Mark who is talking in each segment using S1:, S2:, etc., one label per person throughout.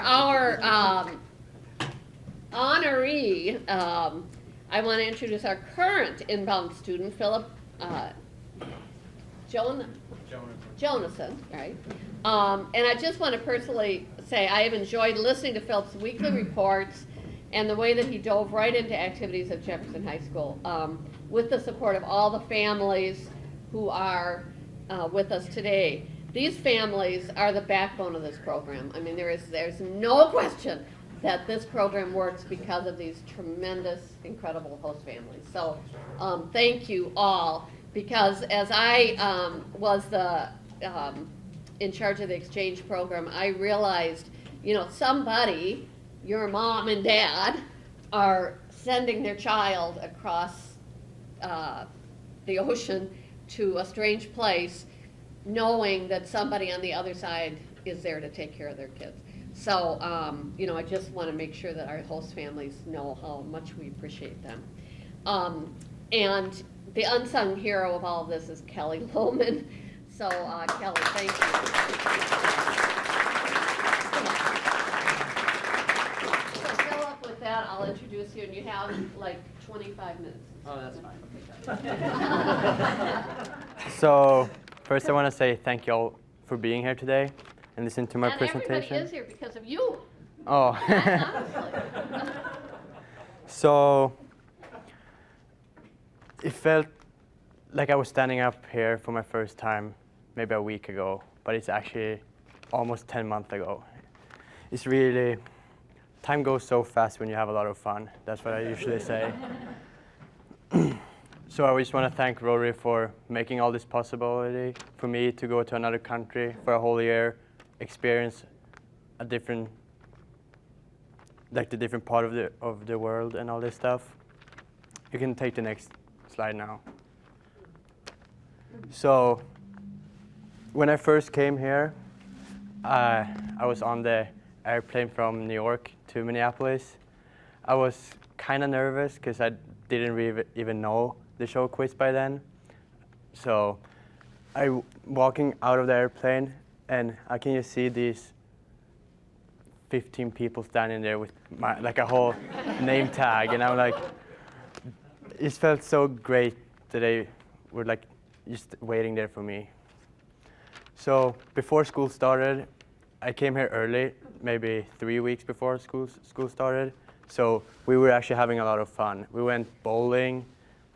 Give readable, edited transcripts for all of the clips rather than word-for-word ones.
S1: our honoree, I want to introduce our current inbound student, Filip Jonasson, right? And I just want to personally say I have enjoyed listening to Filip's weekly reports and the way that he dove right into activities at Jefferson High School with the support of all the families who are with us today. These families are the backbone of this program. I mean, there's no question that this program works because of these tremendous, incredible host families. So thank you all, because as I was in charge of the exchange program, I realized, somebody, your mom and dad, are sending their child across the ocean to a strange place, knowing that somebody on the other side is there to take care of their kids. So, I just want to make sure that our host families know how much we appreciate them. And the unsung hero of all of this is Kelly Lohman. So, Kelly, thank you. So, Philip, with that, I'll introduce you, and you have like 25 minutes.
S2: Oh, that's fine.
S3: So, first I want to say thank you all for being here today and listening to my presentation.
S1: Everybody is here because of you.
S3: Oh.
S1: Honestly.
S3: So, it felt like I was standing up here for my first time maybe a week ago, but it's actually almost 10 months ago. It's really, time goes so fast when you have a lot of fun. That's what I usually say. So I just want to thank Rotary for making all this possibility for me to go to another country for a whole year, experience a different, like the different part of the world and all this stuff. You can take the next slide now. So when I first came here, I was on the airplane from New York to Minneapolis. I was kind of nervous because I didn't even know the Sjoquist by then. So I walking out of the airplane, and I can just see these 15 people standing there with like a whole name tag, and I'm like, it felt so great that they were like just waiting there for me. So before school started, I came here early, maybe 3 weeks before school started. So we were actually having a lot of fun. We went bowling.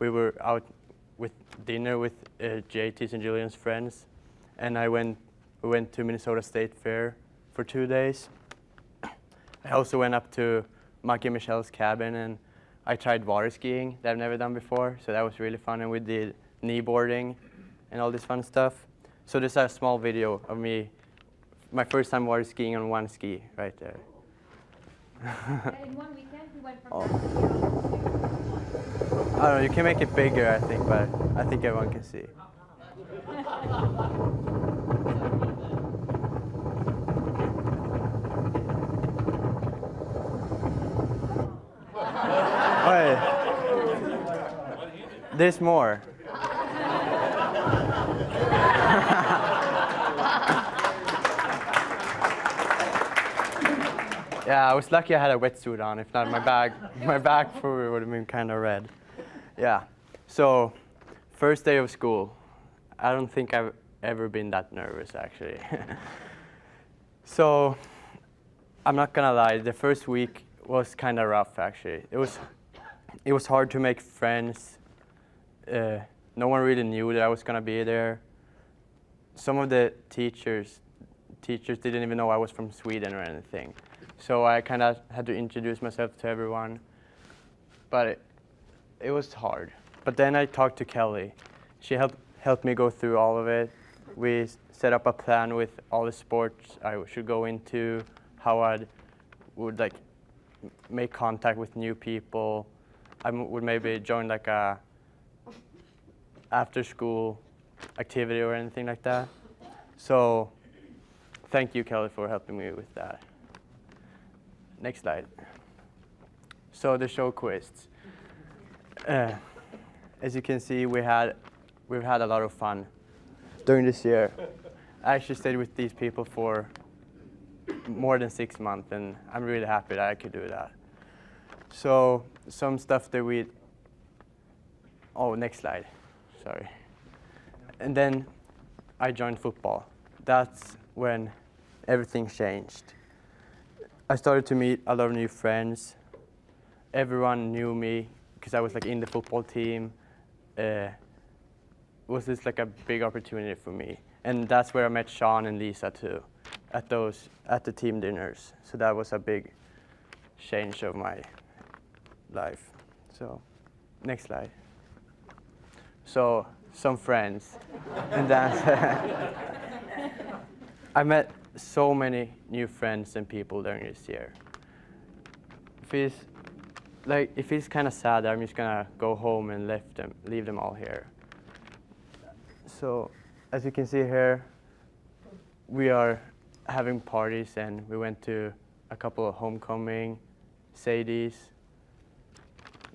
S3: We were out with dinner with JT's and Julian's friends, and we went to Minnesota State Fair for 2 days. I also went up to Mike and Michelle's cabin, and I tried water skiing that I've never done before, so that was really fun, and we did kneeboarding and all this fun stuff. So this is a small video of me, my first time water skiing on one ski right there.
S4: In one weekend, we went from
S3: I don't know, you can make it bigger, I think, but I think everyone can see. Wait, there's more. Yeah, I was lucky I had a wetsuit on. If not, my back probably would have been kind of red. Yeah. So, first day of school. I don't think I've ever been that nervous, actually. So, I'm not gonna lie. The first week was kind of rough, actually. It was hard to make friends. No one really knew that I was gonna be there. Some of the teachers didn't even know I was from Sweden or anything. So I kind of had to introduce myself to everyone, but it was hard. But then I talked to Kelly. She helped me go through all of it. We set up a plan with all the sports I should go into, how I would like make contact with new people. I would maybe join like a after-school activity or anything like that. So thank you, Kelly, for helping me with that. Next slide. So the Sjoquists. As you can see, we've had a lot of fun during this year. I actually stayed with these people for more than 6 months, and I'm really happy that I could do that. So some stuff that we, oh, next slide, sorry. And then I joined football. That's when everything changed. I started to meet a lot of new friends. Everyone knew me because I was like in the football team. It was just like a big opportunity for me. And that's where I met Sean and Lisa too, at the team dinners. So that was a big change of my life. So, next slide. So, some friends and dance. I met so many new friends and people during this year. It feels kind of sad that I'm just gonna go home and leave them all here. So, as you can see here, we are having parties, and we went to a couple of homecoming, Sadie's.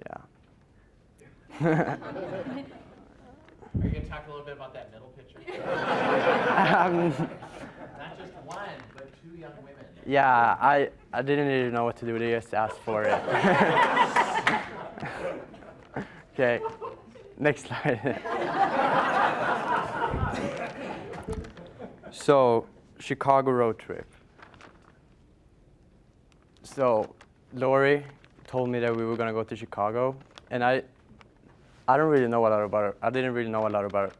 S3: Yeah.
S2: Are you going to talk a little bit about that middle picture? Not just one, but 2 young women.
S3: Yeah, I didn't really know what to do. They just asked for it. Okay, next slide. So, Chicago road trip. So, Lori told me that we were gonna go to Chicago, and I don't really know a lot about it. I didn't really know a lot about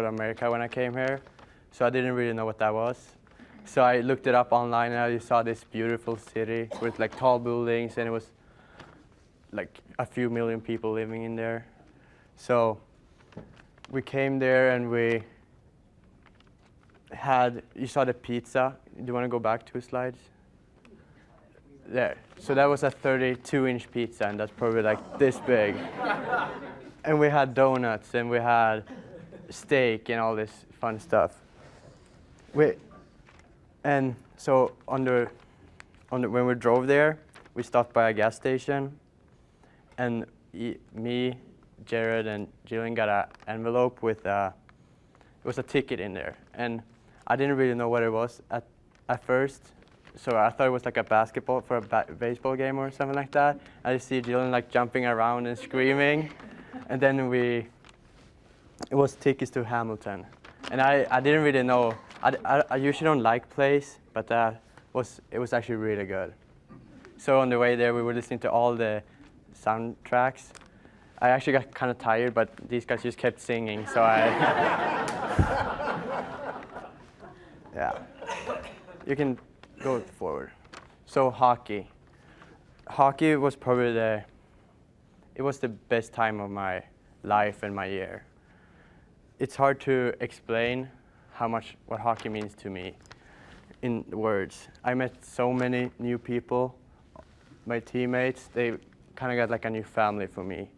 S3: America when I came here, so I didn't really know what that was. So I looked it up online, and I saw this beautiful city with like tall buildings, and it was like a few million people living in there. So we came there, and you saw the pizza. Do you want to go back 2 slides? There. So that was a 32-inch pizza, and that's probably like this big. And we had donuts, and we had steak, and all this fun stuff. And so when we drove there, we stopped by a gas station, and me, Jared, and Jillian got an envelope with it was a ticket in there, and I didn't really know what it was at first. So I thought it was like a basketball for a baseball game or something like that. I just see Jillian like jumping around and screaming, and then it was tickets to Hamilton, and I didn't really know. I usually don't like plays, but it was actually really good. So on the way there, we were listening to all the soundtracks. I actually got kind of tired, but these guys just kept singing, so yeah. You can go forward. So hockey. Hockey was probably the best time of my life and my year. It's hard to explain what hockey means to me in words. I met so many new people. My teammates, they kind of got like a new family for me.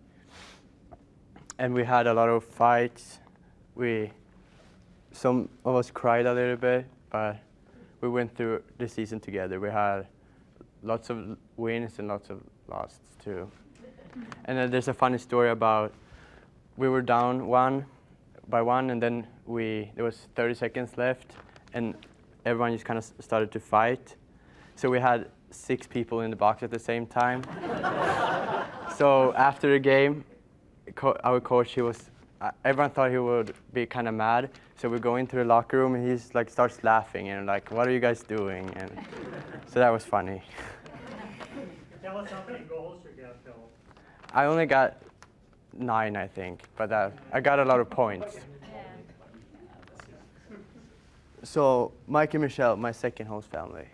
S3: And we had a lot of fights. Some of us cried a little bit, but we went through the season together. We had lots of wins and lots of losses too. And then there's a funny story about we were down 1-1, and then there was 30 seconds left, and everyone just kind of started to fight. So we had 6 people in the box at the same time. So after the game, our coach, everyone thought he would be kind of mad. So we go into the locker room, and he's like starts laughing and like, "What are you guys doing?" And so that was funny.
S5: Tell us how many goals you got, Phil.
S3: I only got 9, I think, but I got a lot of points. So Mike and Michelle, my second host family.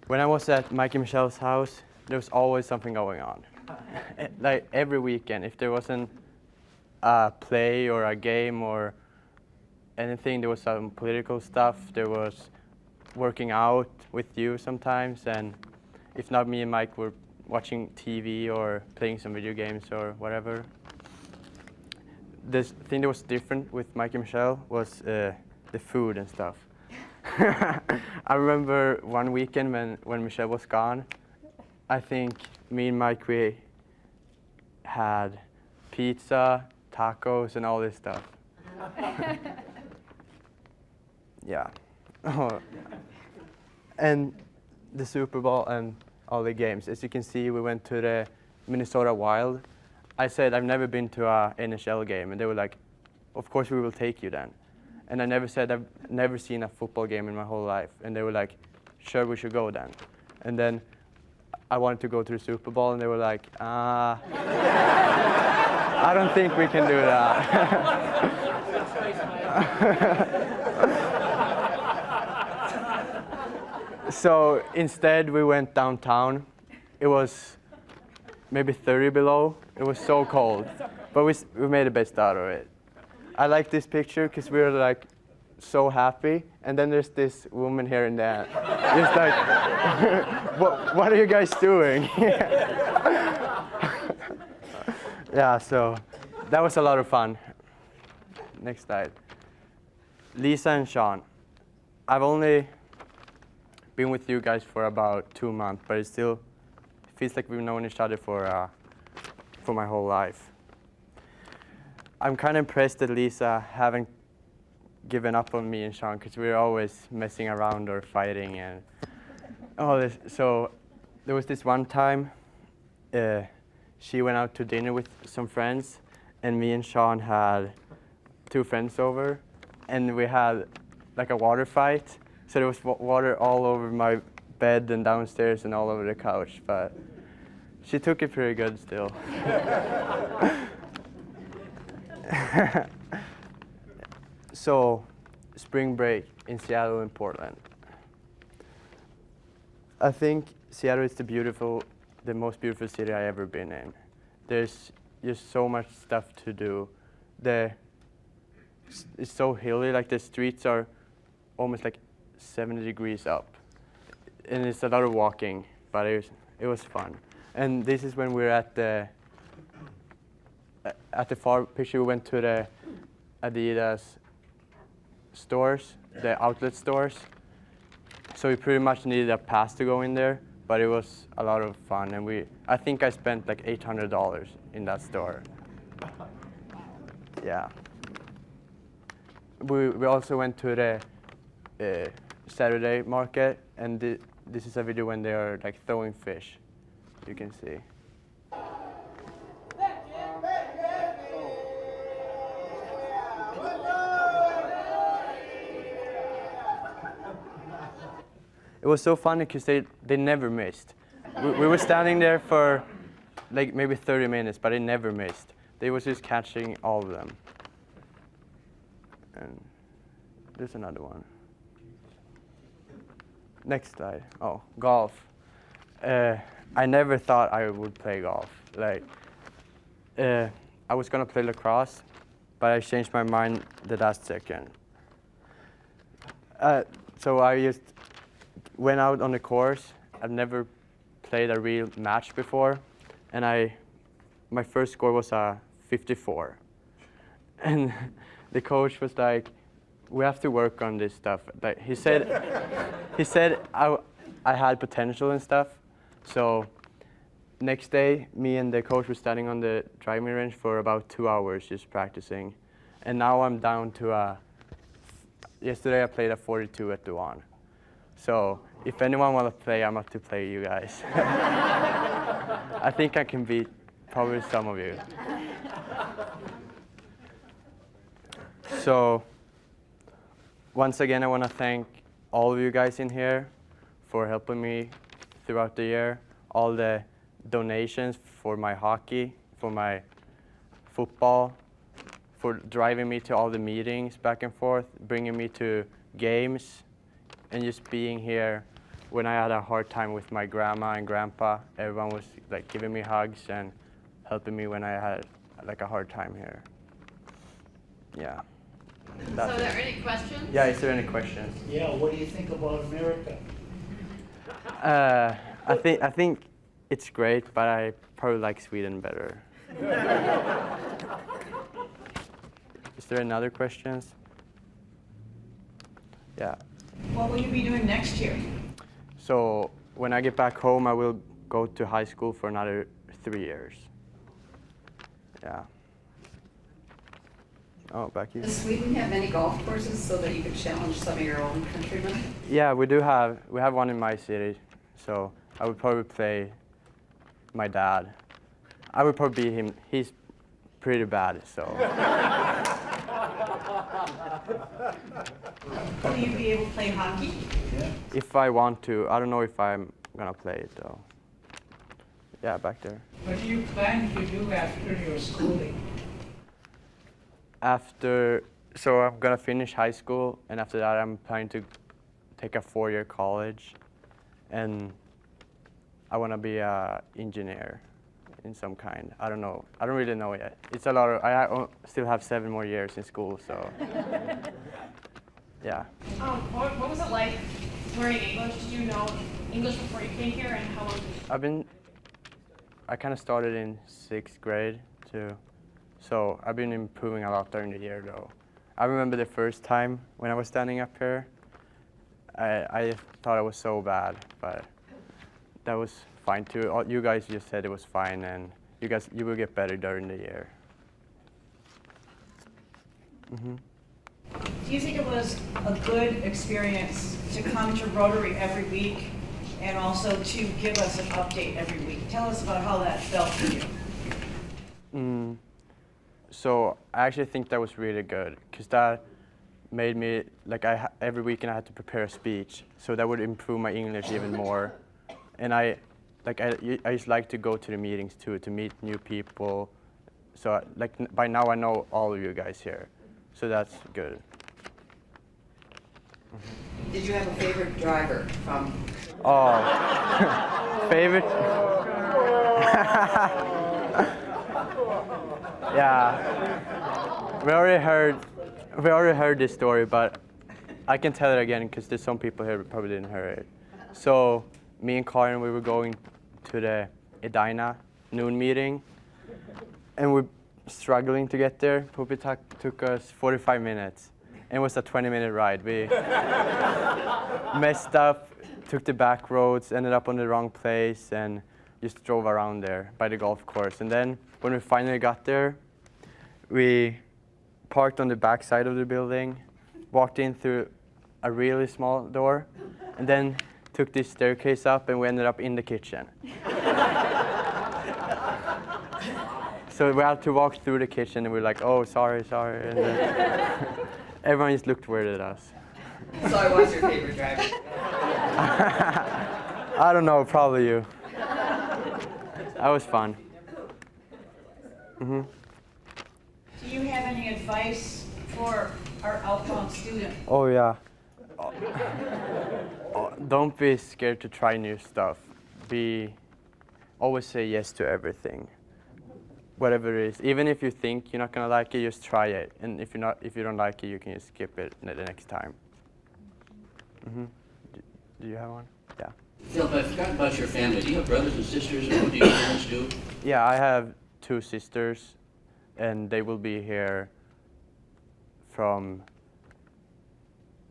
S3: When I was at Mike and Michelle's house, there was always something going on. Like every weekend, if there wasn't a play or a game or anything, there was some political stuff. There was working out with you sometimes, and if not, me and Mike were watching TV or playing some video games or whatever. This thing that was different with Mike and Michelle was the food and stuff. I remember one weekend when Michelle was gone, I think me and Mike, we had pizza, tacos, and all this stuff. Yeah. Oh. And the Super Bowl and all the games. As you can see, we went to the Minnesota Wild. I said I've never been to a NHL game, and they were like, "Of course we will take you then." And I never said I've never seen a football game in my whole life, and they were like, "Sure, we should go then." And then I wanted to go to the Super Bowl, and they were like, I don't think we can do that. So instead, we went downtown. It was maybe 30 below. It was so cold, but we made the best out of it. I like this picture because we were like so happy, and then there's this woman here in the end. It's like, what are you guys doing? Yeah, so that was a lot of fun. Next slide. Lisa and Sean. I've only been with you guys for about 2 months, but it still feels like we've known each other for my whole life. I'm kind of impressed that Lisa haven't given up on me and Sean, because we were always messing around or fighting and all this. So there was this one time she went out to dinner with some friends, and me and Sean had 2 friends over, and we had like a water fight. So there was water all over my bed and downstairs and all over the couch, but she took it pretty good still. So, spring break in Seattle and Portland. I think Seattle is the most beautiful city I've ever been in. There's just so much stuff to do. It's so hilly, like the streets are almost like 70 degrees up. And it's a lot of walking, but it was fun. And this is when we were at the far picture. We went to the Adidas stores, the outlet stores. So we pretty much needed a pass to go in there, but it was a lot of fun. And I think I spent like $800 in that store. Yeah. We also went to the Saturday market, and this is a video when they are like throwing fish. You can see. It was so funny because they never missed. We were standing there for like maybe 30 minutes, but they never missed. They was just catching all of them. And there's another one. Next slide. Oh, golf. I never thought I would play golf. Like, I was gonna play lacrosse, but I changed my mind the last second. So I just went out on the course. I've never played a real match before, and my first score was a 54. And the coach was like, "We have to work on this stuff." Like he said I had potential and stuff. So next day, me and the coach were standing on the driving range for about 2 hours just practicing. And now I'm down to yesterday I played a 42 at the one. So if anyone want to play, I'm up to play you guys. I think I can beat probably some of you. So once again, I want to thank all of you guys in here for helping me throughout the year. All the donations for my hockey, for my football, for driving me to all the meetings back and forth, bringing me to games, and just being here when I had a hard time with my grandma and grandpa. Everyone was like giving me hugs and helping me when I had like a hard time here. Yeah.
S1: So are there any questions?
S3: Yeah, is there any questions?
S5: Yeah, what do you think about America?
S3: I think it's great, but I probably like Sweden better. Is there another questions? Yeah.
S6: What will you be doing next year?
S3: So when I get back home, I will go to high school for another 3 years. Yeah. Oh, back here.
S6: Does Sweden have many golf courses so that you could challenge some of your own countrymen?
S3: Yeah, we have one in my city, so I would probably play my dad. I would probably beat him. He's pretty bad, so.
S6: Will you be able to play hockey?
S3: If I want to, I don't know if I'm gonna play it though. Yeah, back there.
S7: What do you plan to do after your schooling?
S3: So I'm gonna finish high school, and after that I'm planning to take a 4-year college, and I wanna be a engineer in some kind. I don't know. I don't really know yet. It's a lot of. I still have 7 more years in school, so. Yeah.
S4: What was it like learning English? Did you know English before you came here, and how long?
S3: I kind of started in 6th grade too, so I've been improving a lot during the year though. I remember the first time when I was standing up here, I thought it was so bad, but that was fine too. You guys just said it was fine, and you will get better during the year. Mm-hmm.
S6: Do you think it was a good experience to come to Rotary every week and also to give us an update every week? Tell us about how that felt for you.
S3: So I actually think that was really good, because that made me, like, every weekend I had to prepare a speech, so that would improve my English even more. And I just like to go to the meetings too, to meet new people. So by now I know all of you guys here, so that's good.
S6: Did you have a favorite driver from?
S3: Oh, favorite? Yeah, we already heard this story, but I can tell it again because there's some people here who probably didn't hear it. So me and Karin, we were going to the Edina noon meeting, and we're struggling to get there. Probably took us 45 minutes, and it was a 20-minute ride. We messed up, took the back roads, ended up on the wrong place, and just drove around there by the golf course. And then when we finally got there, we parked on the back side of the building, walked in through a really small door, and then took this staircase up, and we ended up in the kitchen. So we had to walk through the kitchen, and we were like, oh, sorry. And then everyone just looked weird at us.
S6: So I was your favorite driver.
S3: I don't know, probably you. That was fun. Mm-hmm.
S6: Do you have any advice for our outbound student?
S3: Oh, yeah. Don't be scared to try new stuff. Always say yes to everything. Whatever it is. Even if you think you're not going to like it, just try it. And if you don't like it, you can just skip it the next time. Mm-hmm. Do you have one? Yeah.
S8: Phil, I forgot about your family. Do you have brothers and sisters, or what do your parents do?
S3: Yeah, I have 2 sisters, and they will be here from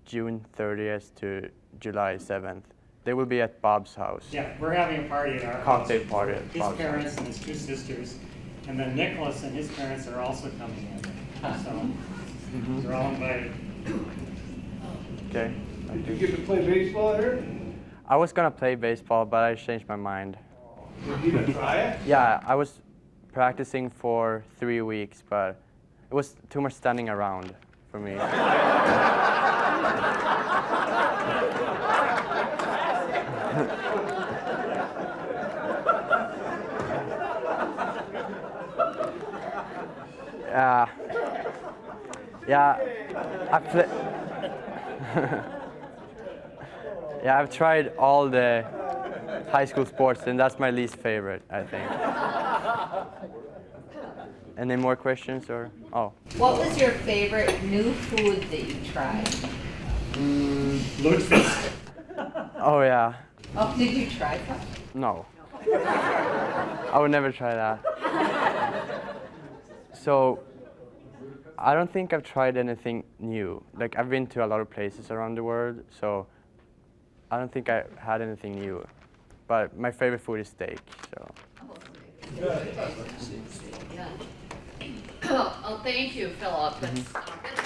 S3: June 30th to July 7th. They will be at Bob's house.
S5: Yeah, we're having a party at our house.
S3: Cocktail party at
S5: His
S3: Bob's
S5: parents
S3: house.
S5: and his 2 sisters, and then Nicholas and his parents are also coming in. So they're all invited.
S3: Okay.
S9: Did you get to play baseball here?
S3: I was gonna play baseball, but I changed my mind.
S9: Did you even try it?
S3: Yeah, I was practicing for 3 weeks, but it was too much standing around for me. Yeah, I've tried all the high school sports, and that's my least favorite, I think. Any more questions, or? Oh.
S10: What was your favorite new food that you tried?
S5: Lutefisk.
S3: Oh, yeah.
S10: Oh, did you try that?
S3: No. I would never try that. So, I don't think I've tried anything new. Like, I've been to a lot of places around the world, so I don't think I had anything new. But my favorite food is steak, so.
S1: Oh, thank you, Philip. It's been